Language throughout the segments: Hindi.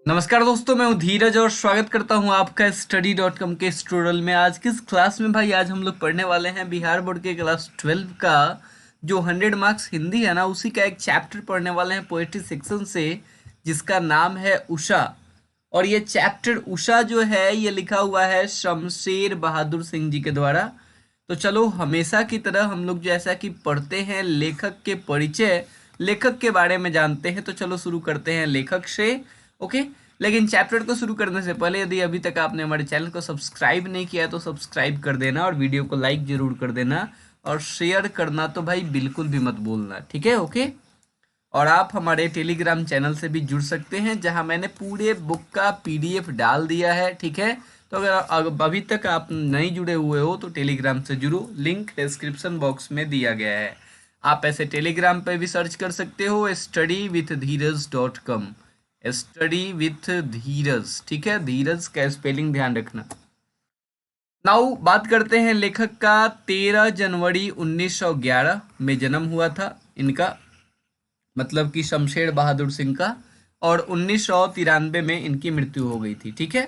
नमस्कार दोस्तों, मैं हूं धीरज और स्वागत करता हूं आपका study.com के इस ट्यूटोरियल में। आज किस क्लास में भाई, आज हम लोग पढ़ने वाले हैं बिहार बोर्ड के क्लास 12 का जो 100 मार्क्स हिंदी है ना, उसी का एक चैप्टर पढ़ने वाले हैं पोएट्री सेक्शन से, जिसका नाम है उषा। और ये चैप्टर उषा जो है ये लिखा हुआ है शमशेर बहादुर सिंह जी के द्वारा। तो चलो, हमेशा की तरह हम लोग जैसा कि पढ़ते हैं लेखक के परिचय, लेखक के बारे में जानते हैं। तो चलो शुरू करते हैं लेखक से। ओके, लेकिन चैप्टर को शुरू करने से पहले यदि अभी तक आपने हमारे चैनल को सब्सक्राइब नहीं किया है तो सब्सक्राइब कर देना और वीडियो को लाइक जरूर कर देना और शेयर करना तो भाई बिल्कुल भी मत भूलना, ठीक है? ओके। और आप हमारे टेलीग्राम चैनल से भी जुड़ सकते हैं, जहां मैंने पूरे बुक का पीडीएफ डाल दिया है, ठीक है? तो अगर अभी तक आप नहीं जुड़े हुए हो तो टेलीग्राम से जुड़ो, लिंक डिस्क्रिप्शन बॉक्स में दिया गया है। आप ऐसे टेलीग्राम पे भी सर्च कर सकते हो studyWithDheeraj.com, स्टडी विथ धीरज, ठीक है? धीरज का स्पेलिंग ध्यान रखना। नाउ बात करते हैं लेखक का। 13 जनवरी 1911 में जन्म हुआ था इनका, मतलब कि शमशेर बहादुर सिंह का, और 1993 में इनकी मृत्यु हो गई थी, ठीक है?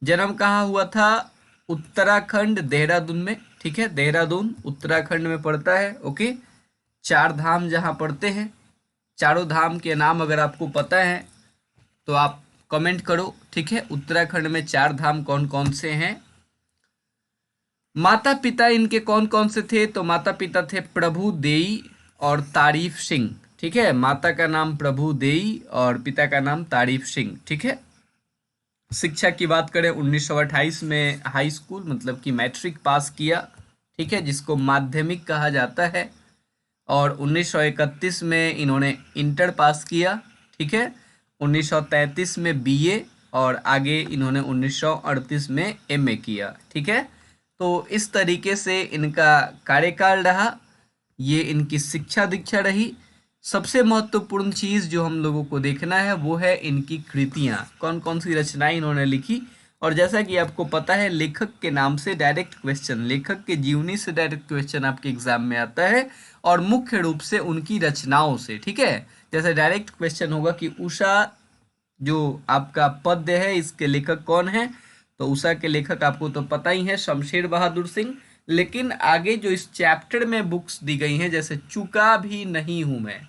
जन्म कहाँ हुआ था? उत्तराखंड, देहरादून में, ठीक है? देहरादून उत्तराखंड में पड़ता है। ओके, चार धाम जहाँ पड़ते हैं, चारों धाम के नाम अगर आपको पता है तो आप कमेंट करो, ठीक है? उत्तराखंड में चार धाम कौन कौन से हैं? माता पिता इनके कौन कौन से थे? तो माता पिता थे प्रभु देई और तारीफ सिंह, ठीक है? माता का नाम प्रभु देई और पिता का नाम तारीफ सिंह, ठीक है? शिक्षा की बात करें, 1928 में हाई स्कूल मतलब कि मैट्रिक पास किया, ठीक है, जिसको माध्यमिक कहा जाता है। और 1931 में इन्होंने इंटर पास किया, ठीक है? 1933 में बीए और आगे इन्होंने 1938 में एमए किया, ठीक है? तो इस तरीके से इनका कार्यकाल रहा, ये इनकी शिक्षा दीक्षा रही। सबसे महत्वपूर्ण चीज़ जो हम लोगों को देखना है वो है इनकी कृतियाँ, कौन कौन सी रचनाएं इन्होंने लिखी। और जैसा कि आपको पता है, लेखक के नाम से डायरेक्ट क्वेश्चन, लेखक के जीवनी से डायरेक्ट क्वेश्चन आपके एग्जाम में आता है, और मुख्य रूप से उनकी रचनाओं से, ठीक है? जैसे डायरेक्ट क्वेश्चन होगा कि उषा जो आपका पद्य है इसके लेखक कौन है, तो उषा के लेखक आपको तो पता ही है, शमशेर बहादुर सिंह। लेकिन आगे जो इस चैप्टर में बुक्स दी गई हैं, जैसे चुका भी नहीं हूं मैं,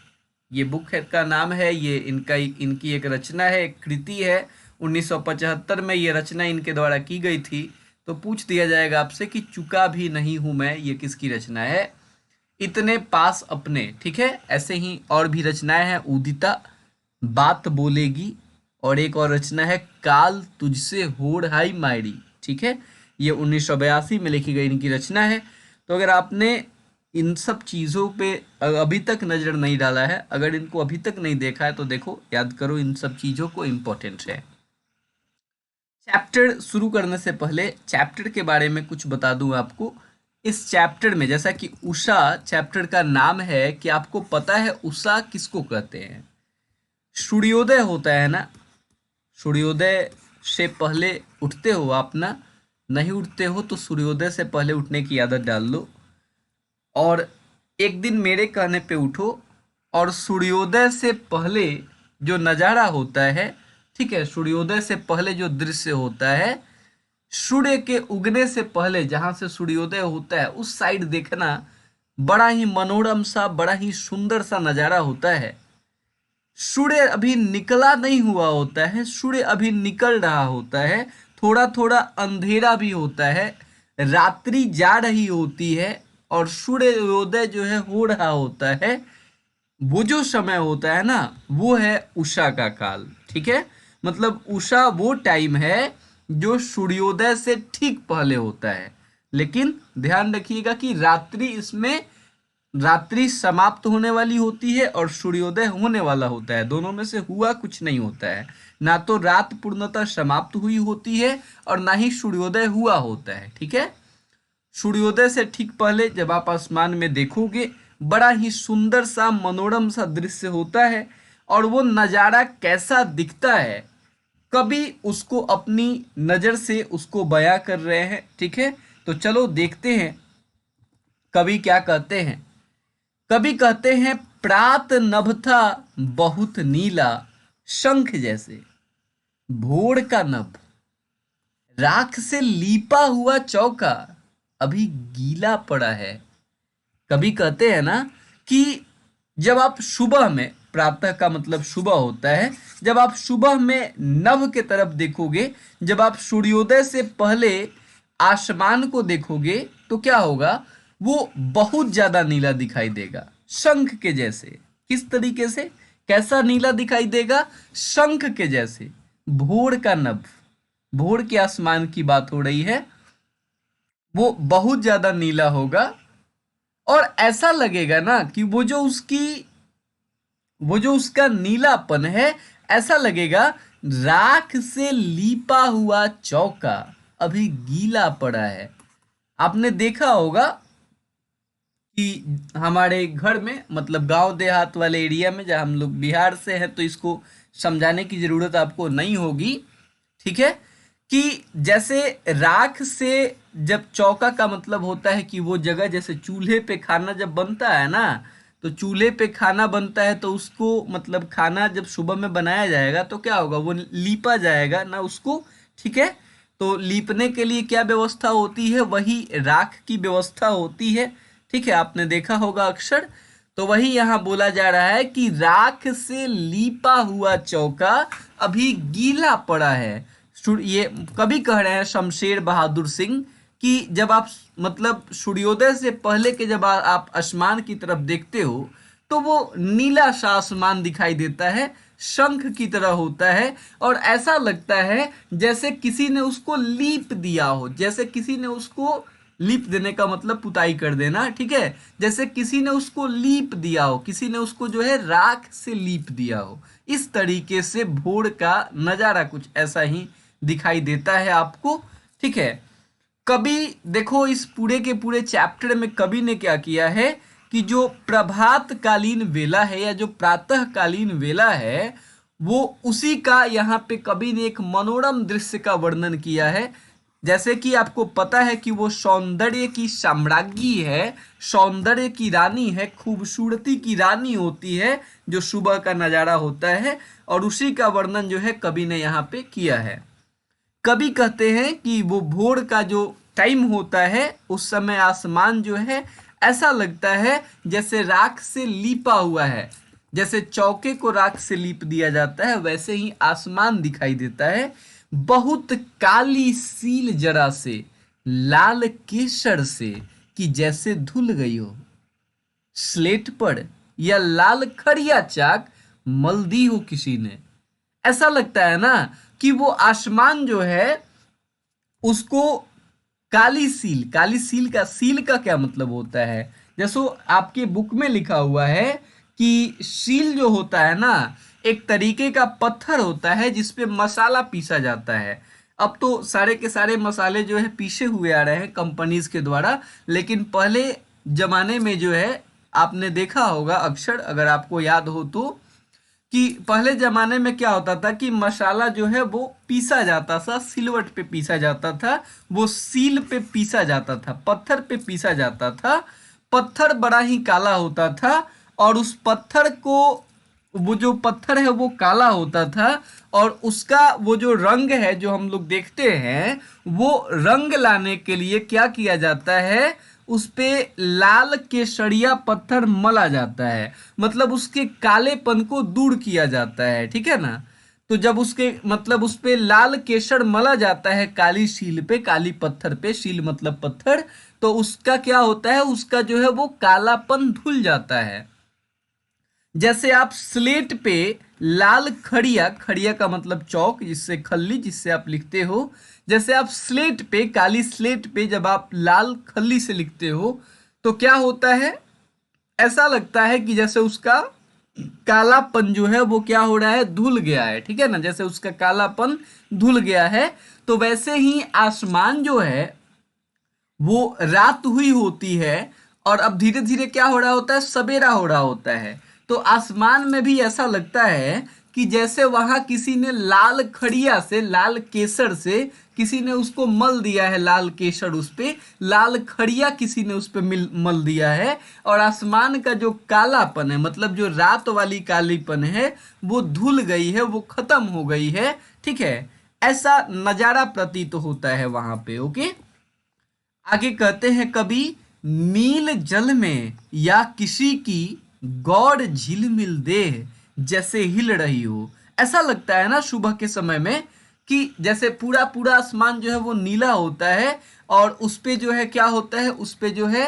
ये बुक है का नाम है, ये इनकी एक रचना है, एक कृति है। 1975 में ये रचना इनके द्वारा की गई थी। तो पूछ दिया जाएगा आपसे कि चुका भी नहीं हूं मैं, ये किसकी रचना है? इतने पास अपने, ठीक है? ऐसे ही और भी रचनाएं हैं, उदिता, बात बोलेगी, और एक और रचना है काल तुझसे होड़ हाई मायरी, ठीक है? ये 1982 में लिखी गई इनकी रचना है। तो अगर आपने इन सब चीज़ों पे अभी तक नज़र नहीं डाला है, अगर इनको अभी तक नहीं देखा है तो देखो, याद करो, इन सब चीज़ों को, इम्पोर्टेंट है। चैप्टर शुरू करने से पहले चैप्टर के बारे में कुछ बता दूं आपको। इस चैप्टर में, जैसा कि उषा चैप्टर का नाम है, कि आपको पता है उषा किसको कहते हैं? सूर्योदय होता है ना, सूर्योदय से पहले उठते हो आप ना? नहीं उठते हो तो सूर्योदय से पहले उठने की आदत डाल लो, और एक दिन मेरे कहने पे उठो, और सूर्योदय से पहले जो नज़ारा होता है, ठीक है, सूर्योदय से पहले जो दृश्य होता है, सूर्य के उगने से पहले जहां से सूर्योदय होता है उस साइड देखना, बड़ा ही मनोरम सा, बड़ा ही सुंदर सा नज़ारा होता है। सूर्य अभी निकला नहीं हुआ होता है, सूर्य अभी निकल रहा होता है, थोड़ा थोड़ा अंधेरा भी होता है, रात्रि जा रही होती है, और सूर्योदय जो है हो रहा होता है। वो जो समय होता है ना, वो है उषा का काल, ठीक है? मतलब उषा वो टाइम है जो सूर्योदय से ठीक पहले होता है। लेकिन ध्यान रखिएगा कि रात्रि इसमें, रात्रि समाप्त होने वाली होती है और सूर्योदय होने वाला होता है, दोनों में से हुआ कुछ नहीं होता है। ना तो रात पूर्णतः समाप्त हुई होती है और ना ही सूर्योदय हुआ होता है, ठीक है? सूर्योदय से ठीक पहले जब आप आसमान में देखोगे, बड़ा ही सुंदर सा, मनोरम सा दृश्य होता है, और वो नज़ारा कैसा दिखता है, कभी उसको अपनी नज़र से उसको बयां कर रहे हैं, ठीक है? तो चलो देखते हैं कवि क्या कहते हैं। कवि कहते हैं, प्रात नभ था बहुत नीला, शंख जैसे, भोर का नभ, राख से लीपा हुआ चौका अभी गीला पड़ा है। कभी कहते हैं ना कि जब आप सुबह में, प्रातः का मतलब सुबह होता है, जब आप सुबह में नभ के तरफ देखोगे, जब आप सूर्योदय से पहले आसमान को देखोगे तो क्या होगा, वो बहुत ज्यादा नीला दिखाई देगा, शंख के जैसे। किस तरीके से, कैसा नीला दिखाई देगा, शंख के जैसे। भोर का नभ, भोर के आसमान की बात हो रही है, वो बहुत ज्यादा नीला होगा। और ऐसा लगेगा ना कि वो जो उसका नीलापन है, ऐसा लगेगा राख से लीपा हुआ चौका अभी गीला पड़ा है। आपने देखा होगा कि हमारे घर में, मतलब गांव देहात वाले एरिया में, जहाँ हम लोग बिहार से हैं तो इसको समझाने की जरूरत आपको नहीं होगी, ठीक है, कि जैसे राख से, जब चौका का मतलब होता है कि वो जगह, जैसे चूल्हे पे खाना जब बनता है ना, तो चूल्हे पे खाना बनता है तो उसको, मतलब खाना जब सुबह में बनाया जाएगा तो क्या होगा, वो लीपा जाएगा ना उसको, ठीक है। तो लीपने के लिए क्या व्यवस्था होती है, वही राख की व्यवस्था होती है, ठीक है, आपने देखा होगा अक्सर। तो वही यहाँ बोला जा रहा है कि राख से लीपा हुआ चौका अभी गीला पड़ा है। ये कभी कह रहे हैं शमशेर बहादुर सिंह कि जब आप, मतलब सूर्योदय से पहले के जब आप आसमान की तरफ देखते हो तो वो नीला सा आसमान दिखाई देता है, शंख की तरह होता है, और ऐसा लगता है जैसे किसी ने उसको लीप दिया हो, जैसे किसी ने उसको, लीप देने का मतलब पुताई कर देना, ठीक है, जैसे किसी ने उसको लीप दिया हो, किसी ने उसको जो है राख से लीप दिया हो। इस तरीके से भोर का नज़ारा कुछ ऐसा ही दिखाई देता है आपको, ठीक है। कवि, देखो इस पूरे के पूरे चैप्टर में कवि ने क्या किया है कि जो प्रभात कालीन वेला है या जो प्रातः कालीन वेला है, वो उसी का यहाँ पे कवि ने एक मनोरम दृश्य का वर्णन किया है। जैसे कि आपको पता है कि वो सौंदर्य की साम्राज्ञी है, सौंदर्य की रानी है, खूबसूरती की रानी होती है, जो सुबह का नज़ारा होता है, और उसी का वर्णन जो है कवि ने यहाँ पे किया है। कभी कहते हैं कि वो भोर का जो टाइम होता है उस समय आसमान जो है ऐसा लगता है जैसे राख से लीपा हुआ है, जैसे चौके को राख से लीप दिया जाता है वैसे ही आसमान दिखाई देता है। बहुत काली सील जरा से, लाल केसर से, कि जैसे धुल गई हो, स्लेट पर या लाल खड़िया चाक मल दी हो किसी ने। ऐसा लगता है ना कि वो आसमान जो है उसको काली सील, काली सील का, सील का क्या मतलब होता है, जैसो आपके बुक में लिखा हुआ है कि सील जो होता है ना, एक तरीके का पत्थर होता है जिसपे मसाला पीसा जाता है। अब तो सारे के सारे मसाले जो है पीसे हुए आ रहे हैं कंपनीज के द्वारा, लेकिन पहले जमाने में जो है, आपने देखा होगा अक्सर, अगर आपको याद हो तो, कि पहले जमाने में क्या होता था कि मसाला जो है वो पीसा जाता था, सिलवट पे पीसा जाता था, वो सील पे पीसा जाता था, पत्थर पे पीसा जाता था। पत्थर बड़ा ही काला होता था, और उस पत्थर को, वो जो पत्थर है वो काला होता था, और उसका वो जो रंग है जो हम लोग देखते हैं, वो रंग लाने के लिए क्या किया जाता है, उस पे लाल केसरिया पत्थर मला जाता है, मतलब उसके कालेपन को दूर किया जाता है, ठीक है ना। तो जब उसके, मतलब उस पे लाल केसर मला जाता है काली शील पे, काली पत्थर पे, शील मतलब पत्थर, तो उसका क्या होता है, उसका जो है वो कालापन धुल जाता है। जैसे आप स्लेट पे लाल खड़िया, खड़िया का मतलब चौक, जिससे खल्ली, जिससे आप लिखते हो, जैसे आप स्लेट पे, काली स्लेट पे जब आप लाल खल्ली से लिखते हो तो क्या होता है, ऐसा लगता है कि जैसे उसका कालापन जो है वो क्या हो रहा है, धुल गया है, ठीक है ना, जैसे उसका कालापन धुल गया है। तो वैसे ही आसमान जो है वो रात हुई होती है, और अब धीरे धीरे क्या हो रहा होता है, सवेरा हो रहा होता है। तो आसमान में भी ऐसा लगता है कि जैसे वहां किसी ने लाल खड़िया से, लाल केसर से किसी ने उसको मल दिया है, लाल केसर उस पे, लाल खड़िया किसी ने उस पे मल दिया है, और आसमान का जो कालापन है, मतलब जो रात वाली कालीपन है, वो धुल गई है, वो खत्म हो गई है। ठीक है, ऐसा नजारा प्रतीत होता है वहां पे। ओके, आगे कहते हैं, कभी नील जल में या किसी की गौड़ झिलमिल देह जैसे हिल रही हो। ऐसा लगता है ना सुबह के समय में कि जैसे पूरा पूरा आसमान जो है वो नीला होता है, और उस पे जो है क्या होता है, उस पे जो है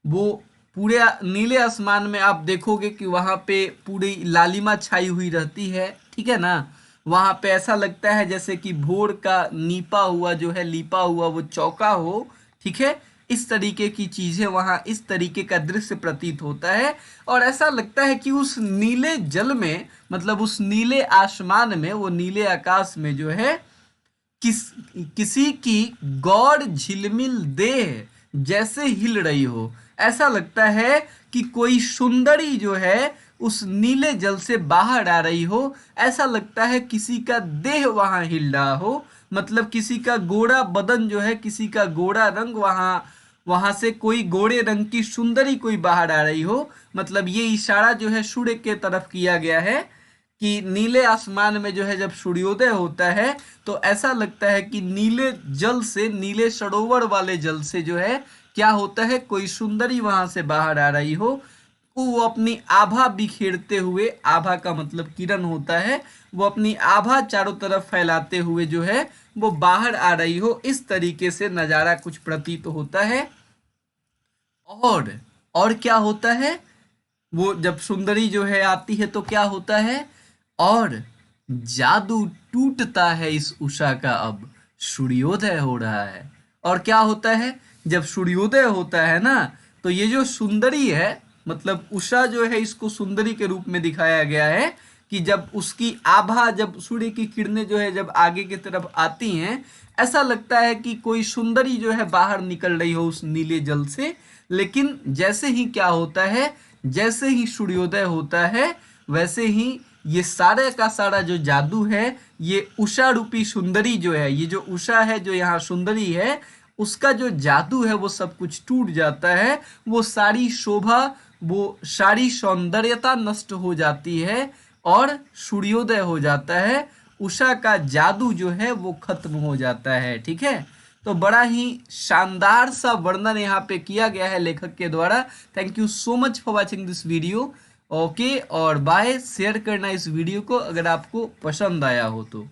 वो पूरे नीले आसमान में आप देखोगे कि वहां पे पूरी लालिमा छाई हुई रहती है। ठीक है ना, वहां पे ऐसा लगता है जैसे कि भोर का नीपा हुआ जो है, लीपा हुआ वो चौका हो। ठीक है, इस तरीके की चीजें वहां, इस तरीके का दृश्य प्रतीत होता है। और ऐसा लगता है कि उस नीले जल में, मतलब उस नीले आसमान में, वो नीले आकाश में जो है किस किसी की गौर झिलमिल देह जैसे हिल रही हो। ऐसा लगता है कि कोई सुंदरी जो है उस नीले जल से बाहर आ रही हो। ऐसा लगता है किसी का देह वहां हिल रहा हो, मतलब किसी का गोरा बदन जो है, किसी का गोरा रंग, वहां वहां से कोई गोरे रंग की सुंदरी कोई बाहर आ रही हो। मतलब ये इशारा जो है सूर्य के तरफ किया गया है कि नीले आसमान में जो है जब सूर्योदय होता है तो ऐसा लगता है कि नीले जल से, नीले सरोवर वाले जल से जो है क्या होता है, कोई सुंदरी वहां से बाहर आ रही हो। वो अपनी आभा बिखेरते हुए, आभा का मतलब किरण होता है, वो अपनी आभा चारों तरफ फैलाते हुए जो है वो बाहर आ रही हो। इस तरीके से नजारा कुछ प्रतीत होता है। और और क्या होता है, वो जब सुंदरी जो है आती है तो क्या होता है, और जादू टूटता है इस उषा का, अब सूर्योदय हो रहा है। और क्या होता है, जब सूर्योदय होता है ना, तो ये जो सुंदरी है, मतलब उषा जो है, इसको सुंदरी के रूप में दिखाया गया है कि जब उसकी आभा, जब सूर्य की किरणें जो है जब आगे की तरफ आती हैं, ऐसा लगता है कि कोई सुंदरी जो है बाहर निकल रही हो उस नीले जल से। लेकिन जैसे ही क्या होता है, जैसे ही सूर्योदय होता है, वैसे ही ये सारे का सारा जो जादू है, ये उषा रूपी सुंदरी जो है, ये जो उषा है जो यहाँ सुंदरी है, उसका जो जादू है वो सब कुछ टूट जाता है। वो सारी शोभा, वो सारी सौंदर्यता नष्ट हो जाती है और सूर्योदय हो जाता है। उषा का जादू जो है वो खत्म हो जाता है। ठीक है, तो बड़ा ही शानदार सा वर्णन यहाँ पे किया गया है लेखक के द्वारा। Thank you so much for watching this video. Okay, और बाय। शेयर करना इस वीडियो को अगर आपको पसंद आया हो तो।